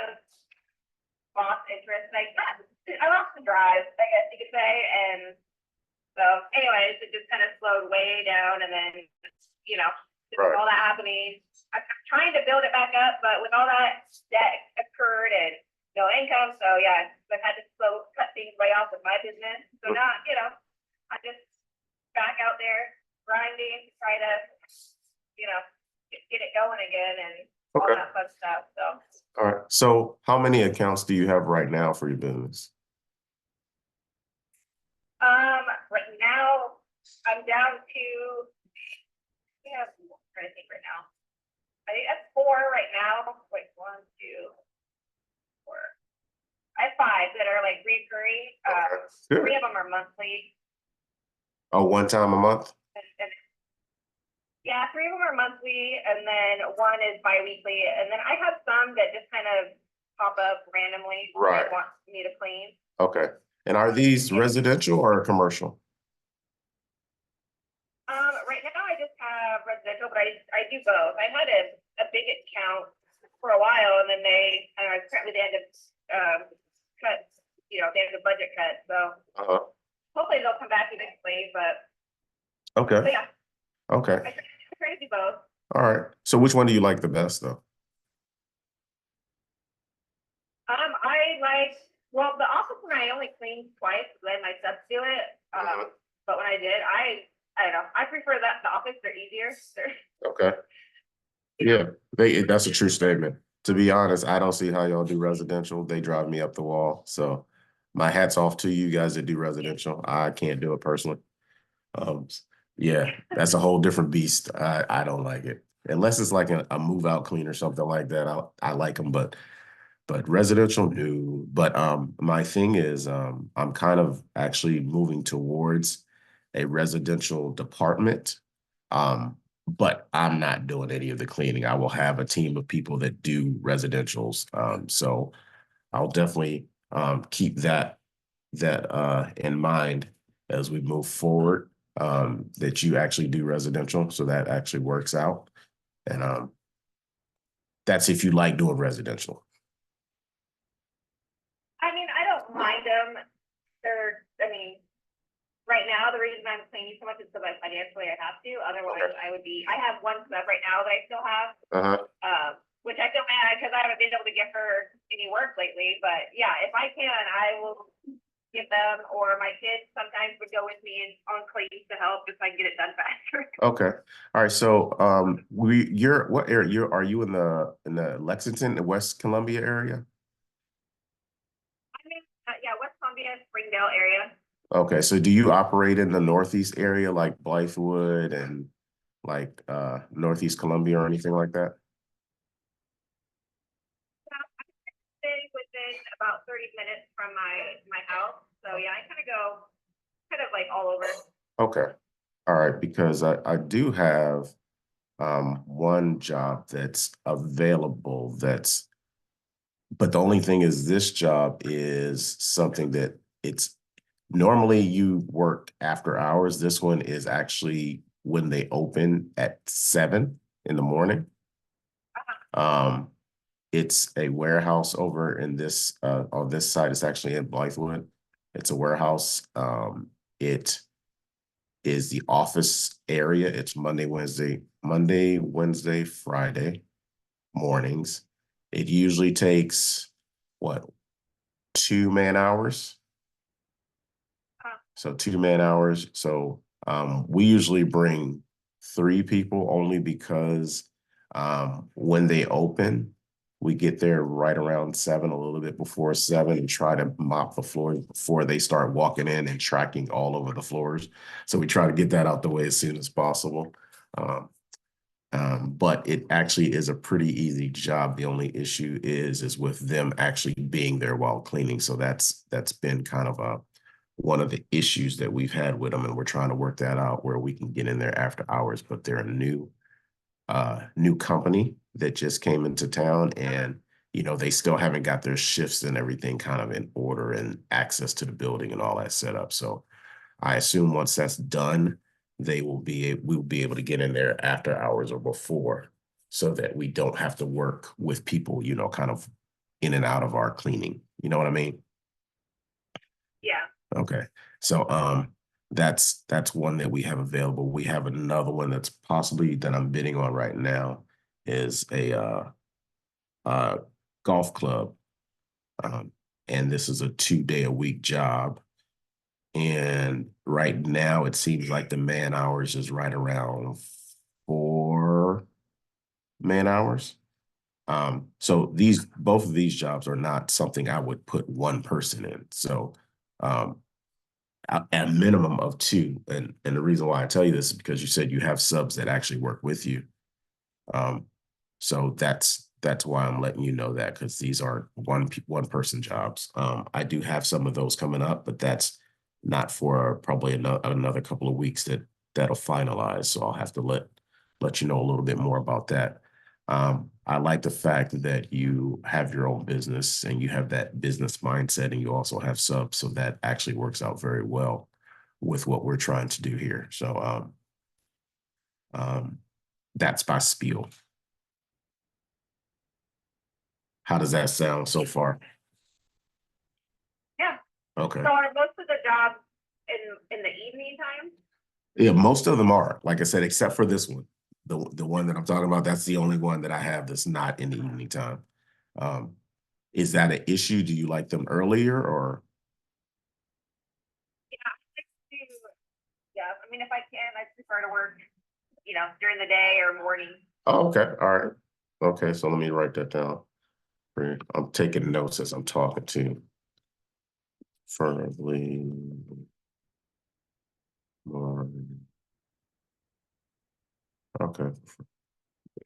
of lost interest. I lost the drive, I guess you could say. And so anyways, it just kind of slowed way down. And then, with all that happening, I'm trying to build it back up, but with all that debt occurred and no income. So yeah, I've had to cut things way off with my business. So now, I'm just back out there grinding to try to, get it going again and all that fun stuff. So. All right. So how many accounts do you have right now for your business? Right now I'm down to, I'm trying to think right now. I think that's 4 right now. Wait, 1, 2, 4. I have 5 that are like recurring. 3 of them are monthly. Oh, one time a month? Yeah, 3 of them are monthly, and then 1 is bi-weekly. And then I have some that just kind of pop up randomly. Right. They want me to clean. Okay. And are these residential or commercial? Right now I just have residential, but I do both. I had a big account for a while, and then apparently they had to cut, they had a budget cut. So hopefully they'll come back eventually, but yeah. Okay. I try to do both. All right. So which one do you like the best though? Well, the office one I only cleaned twice, let my subs do it. But when I did, I don't know. I prefer that the office. They're easier. Okay. Yeah, that's a true statement. To be honest, I don't see how y'all do residential. They drive me up the wall. So my hat's off to you guys that do residential. I can't do it personally. Yeah, that's a whole different beast. I don't like it. Unless it's like a move out clean or something like that. I like them, but residential, no. But my thing is I'm kind of actually moving towards a residential department. But I'm not doing any of the cleaning. I will have a team of people that do residentials. So I'll definitely keep that in mind as we move forward, that you actually do residential. So that actually works out. And that's if you like doing residential. I mean, I don't mind them. Right now, the reason I'm cleaning so much is because financially I have to. Otherwise, I have 1 sub right now that I still have, which I feel bad because I haven't been able to get her any work lately. But yeah, if I can, I will give them, or my kids sometimes would go with me on cleans to help if I can get it done faster. Okay. All right. So what area are you in the Lexington, the West Columbia area? I'm in West Columbia, Springdale area. Okay, so do you operate in the Northeast area like Blythewood and like Northeast Columbia or anything like that? I stay within about 30 minutes from my house. So yeah, I kind of go like all over. Okay. All right, because I do have one job that's available but the only thing is this job is something that normally you work after hours. This one is actually when they open at 7 in the morning. It's a warehouse over in this on this side. It's actually in Blythewood. It's a warehouse. It is the office area. It's Monday, Wednesday, Friday mornings. It usually takes 2 man-hours. So 2 man-hours. So we usually bring 3 people only because when they open, we get there right around 7, a little bit before 7, and try to mop the floors before they start walking in and tracking all over the floors. So we try to get that out the way as soon as possible. But it actually is a pretty easy job. The only issue is with them actually being there while cleaning. So that's been kind of one of the issues that we've had with them, and we're trying to work that out where we can get in there after hours. But they're a new company that just came into town, and they still haven't got their shifts and everything kind of in order and access to the building and all that set up. So I assume once that's done, we'll be able to get in there after hours or before, so that we don't have to work with people, kind of in and out of our cleaning. You know what I mean? Yeah. Okay. So that's one that we have available. We have another one that's possibly that I'm bidding on right now is a golf club. And this is a 2-day-a-week job. And right now it seems like the man hours is right around 4 man hours. So both of these jobs are not something I would put one person in. So at a minimum of 2. And the reason why I tell you this is because you said you have subs that actually work with you. So that's why I'm letting you know that, because these are one person jobs. I do have some of those coming up, but that's not for probably another couple of weeks that'll finalize. So I'll have to let you know a little bit more about that. I like the fact that you have your own business and you have that business mindset, and you also have subs. So that actually works out very well with what we're trying to do here. So that's my spiel. How does that sound so far? Yeah. Okay. So are most of the jobs in the evening time? Yeah, most of them are, like I said, except for this one. The one that I'm talking about, that's the only one that I have that's not in the evening time. Is that an issue? Do you like them earlier or? Yeah, I like to, yeah. I mean, if I can, I prefer to work, during the day or morning. Oh, okay. All right. Okay, so let me write that down. I'm taking notes as I'm talking to you. Preferably morning. Okay.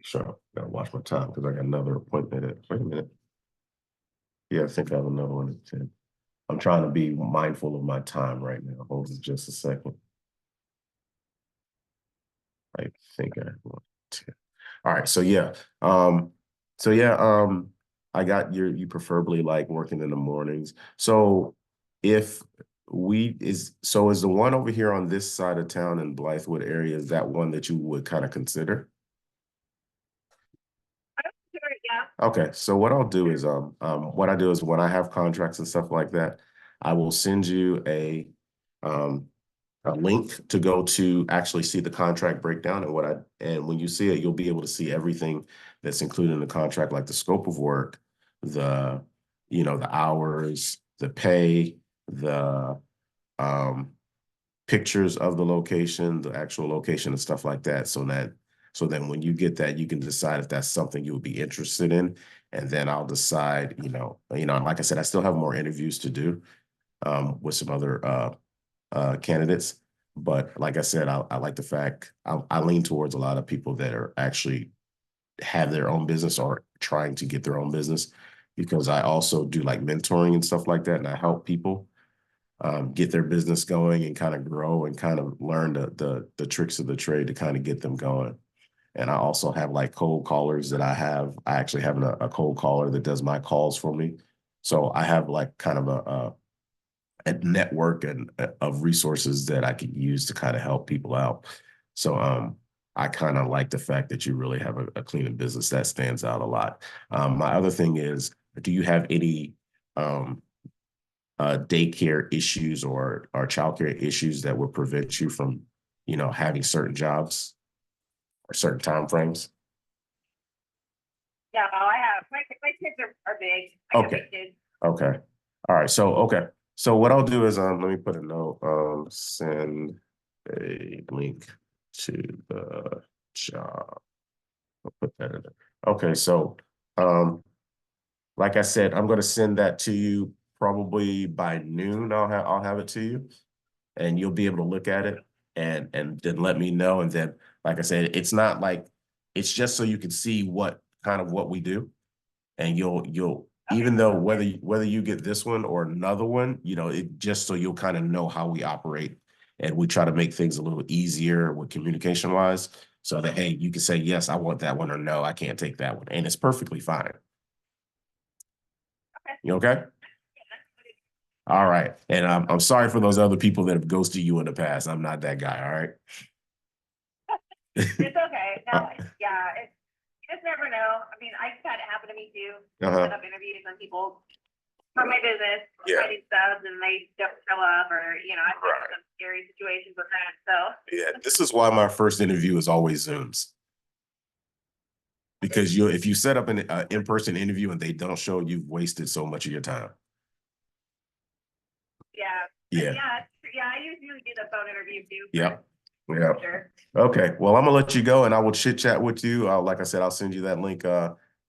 Sure. Gotta watch my time because I got another appointment wait a minute. Yeah, I think I have another one at 10. I'm trying to be mindful of my time right now. Hold on just a second. I think I want to. All right. So yeah. So yeah, I got you preferably like working in the mornings. So if is the one over here on this side of town in Blythewood area, is that one that you would kind of consider? Yeah. Okay, so what I'll do is what I do is when I have contracts and stuff like that, I will send you a link to go to actually see the contract breakdown, and when you see it, you'll be able to see everything that's included in the contract, like the scope of work, the the hours, the pay, the pictures of the location, the actual location and stuff like that. So then when you get that, you can decide if that's something you would be interested in. And then I'll decide, like I said, I still have more interviews to do with some other candidates. But like I said, I like the fact I lean towards a lot of people that are actually have their own business or trying to get their own business, because I also do like mentoring and stuff like that. And I help people get their business going and kind of grow and kind of learn the tricks of the trade to kind of get them going. And I also have like cold callers that I actually have a cold caller that does my calls for me. So I have like kind of a network of resources that I could use to kind of help people out. So I kind of like the fact that you really have a cleaning business that stands out a lot. My other thing is, do you have any daycare issues or childcare issues that would prevent you from, having certain jobs or certain time frames? Yeah, I have my kids are big. I have Okay. big kids. Okay. All right. So okay. So what I'll do is let me put a note. Send a link to the job. I'll put that in there. Okay. So like I said, I'm gonna send that to you probably by noon. I'll have it to you, and you'll be able to look at it and then let me know. And then, like I said, it's not like it's just so you can see what we do, and you'll even though whether you get this one or another one, it just so you'll kind of know how we operate, and we try to make things a little easier with communication wise, so that hey, you can say yes, I want that one, or no, I can't take that one, and it's perfectly fine. Okay. You okay? All right. And I'm sorry for those other people that have ghosted you in the past. I'm not that guy. All right. It's okay. No, yeah, just never know. I mean, I had it happen to me too. Uh-huh. Set up interviews on people from my business, Yeah. writing stuff, and they don't show up, or I've been Right. in some scary situations with that. So Yeah, this is why my first interview is always Zooms. Because if you set up an in-person interview and they don't show, you've wasted so much of your time. yeah, Yeah. I usually do the phone interview too. Yeah. Yeah. Sure. Okay. Well, I'm gonna let you go, and I will chit chat with you. Like I said, I'll send you that link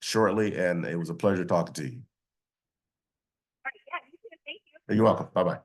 shortly, and it was a pleasure talking to you. All right, yeah, you too. Thank you. You're welcome. Bye-bye.